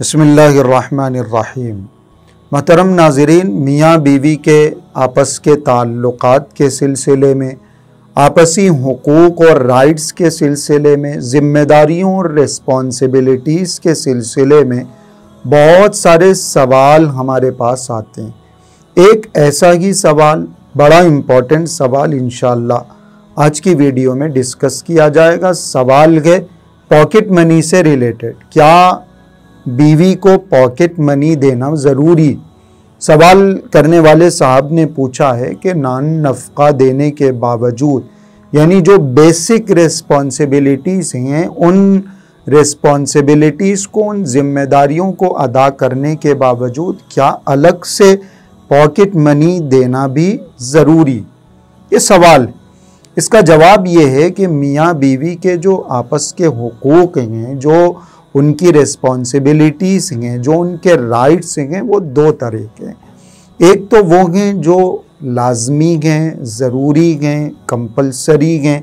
बिस्मिल्लाहिर्रहमानिर्रहीम। महतरम नाज़रीन, मियाँ बीवी के आपस के ताल्लुक़ात के सिलसिले में, आपसी हुकूक़ और राइट्स के सिलसिले में, ज़िम्मेदारियों और रिस्पॉन्सिबिलिटीज़ के सिलसिले में बहुत सारे सवाल हमारे पास आते हैं। एक ऐसा ही सवाल, बड़ा इम्पोर्टेंट सवाल इंशाअल्लाह आज की वीडियो में डिस्कस किया जाएगा। सवाल है पॉकेट मनी से रिलेटेड। क्या बीवी को पॉकेट मनी देना ज़रूरी? सवाल करने वाले साहब ने पूछा है कि नान नफ़क़ा देने के बावजूद, यानी जो बेसिक रिस्पॉन्सिबिलिटीज़ हैं, उन रिस्पॉन्सिबिलिटीज़ को, उन ज़िम्मेदारियों को अदा करने के बावजूद क्या अलग से पॉकेट मनी देना भी ज़रूरी? ये सवाल, इसका जवाब ये है कि मियाँ बीवी के जो आपस के हुकूक़ हैं, जो उनकी रिस्पॉन्सिबिलिटीज़ हैं, जो उनके राइट्स हैं, वो दो तरह के हैं। एक तो वो हैं जो लाजमी हैं, ज़रूरी हैं, कंपलसरी हैं।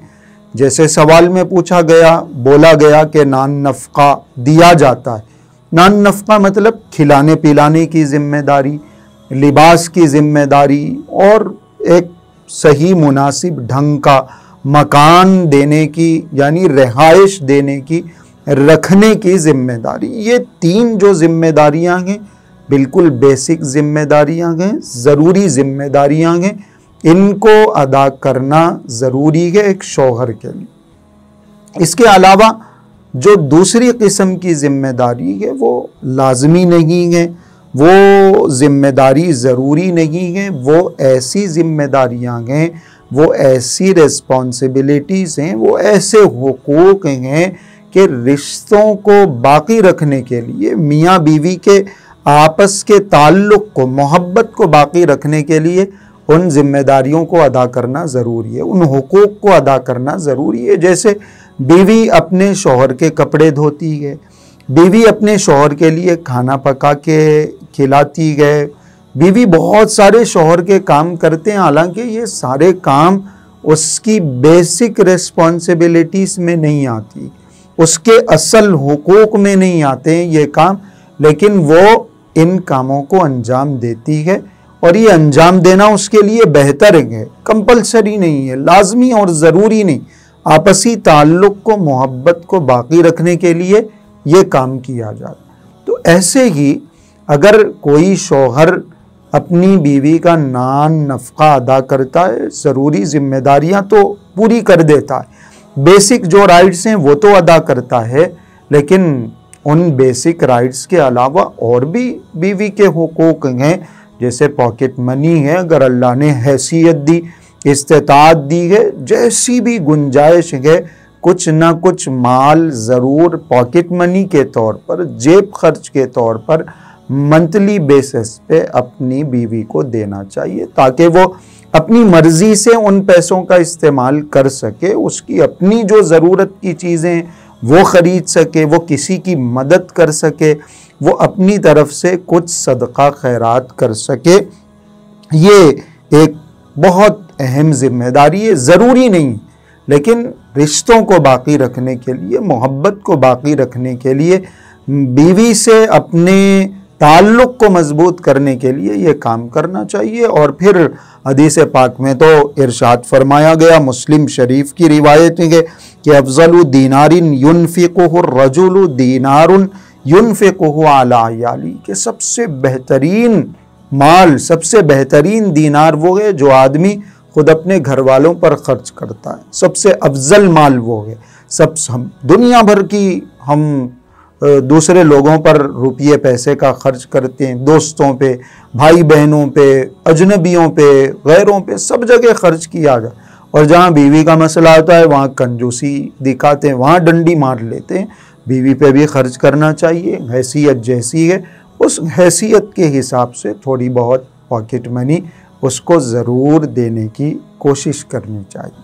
जैसे सवाल में पूछा गया, बोला गया कि नान नफ़क़ा दिया जाता है। नान नफ़क़ा मतलब खिलाने पिलाने की ज़िम्मेदारी, लिबास की ज़िम्मेदारी और एक सही मुनासिब ढंग का मकान देने की, यानी रिहाइश देने की, रखने की ज़िम्मेदारी। ये तीन जो ज़िम्मेदारियाँ हैं बिल्कुल बेसिक ज़िम्मेदारियाँ हैं, ज़रूरी ज़िम्मेदारियाँ हैं। इनको अदा करना ज़रूरी है एक शौहर के लिए। इसके अलावा जो दूसरी किस्म की ज़िम्मेदारी है वो लाजमी नहीं है, वो ज़िम्मेदारी ज़रूरी नहीं है। वो ऐसी ज़िम्मेदारियाँ हैं, वो ऐसी रिस्पॉन्सिबिलिटीज़ हैं, वो ऐसे हुकूक़ हैं कि रिश्तों को बाकी रखने के लिए, मियाँ बीवी के आपस के ताल्लुक़ को, मोहब्बत को बाकी रखने के लिए उन ज़िम्मेदारियों को अदा करना ज़रूरी है, उन हुकूक़ को अदा करना ज़रूरी है। जैसे बीवी अपने शौहर के कपड़े धोती है, बीवी अपने शौहर के लिए खाना पका के खिलाती है, बीवी बहुत सारे शौहर के काम करते हैं। हालांकि ये सारे काम उसकी बेसिक रिस्पॉन्सिबिलिटीज़ में नहीं आती, उसके असल हुकूक़ में नहीं आते हैं ये काम, लेकिन वो इन कामों को अंजाम देती है और ये अंजाम देना उसके लिए बेहतर है, कंपलसरी नहीं है, लाजमी और ज़रूरी नहीं। आपसी ताल्लुक़ को, मोहब्बत को बाकी रखने के लिए ये काम किया जाता। तो ऐसे ही अगर कोई शौहर अपनी बीवी का नान नफ़क़ा अदा करता है, ज़रूरी ज़िम्मेदारियाँ तो पूरी कर देता है, बेसिक जो राइट्स हैं वो तो अदा करता है, लेकिन उन बेसिक राइट्स के अलावा और भी बीवी के हुकूक़ हैं। जैसे पॉकेट मनी है, अगर अल्लाह ने हैसियत दी, इस्तिताअत दी है, जैसी भी गुंजाइश है, कुछ ना कुछ माल ज़रूर पॉकेट मनी के तौर पर, जेब खर्च के तौर पर मंथली बेसिस पे अपनी बीवी को देना चाहिए, ताकि वो अपनी मर्ज़ी से उन पैसों का इस्तेमाल कर सके, उसकी अपनी जो ज़रूरत की चीज़ें वो ख़रीद सके, वो किसी की मदद कर सके, वो अपनी तरफ से कुछ सदका खैरात कर सके। ये एक बहुत अहम ज़िम्मेदारी है, ज़रूरी नहीं, लेकिन रिश्तों को बाकी रखने के लिए, मोहब्बत को बाकी रखने के लिए, बीवी से अपने ताल्लुक़ को मजबूत करने के लिए ये काम करना चाहिए। और फिर हदीस पाक में तो इरशाद फरमाया गया, मुस्लिम शरीफ की रिवायत है कि अफ़ज़लु दीनारिन युनफ़िक़ुहु रजुलु दीनारुन युनफ़िक़ुहु अला अयाली, कि सबसे बेहतरीन माल, सबसे बेहतरीन दीनार वो है जो आदमी खुद अपने घर वालों पर ख़र्च करता है। सबसे अफजल माल वो है। हम दुनिया भर की हम दूसरे लोगों पर रुपये पैसे का खर्च करते हैं, दोस्तों पे, भाई बहनों पे, अजनबियों पे, गैरों पे, सब जगह खर्च किया जाए, और जहाँ बीवी का मसला आता है वहाँ कंजूसी दिखाते हैं, वहाँ डंडी मार लेते हैं। बीवी पे भी खर्च करना चाहिए, हैसियत जैसी है उस हैसियत के हिसाब से थोड़ी बहुत पॉकेट मनी उसको ज़रूर देने की कोशिश करनी चाहिए।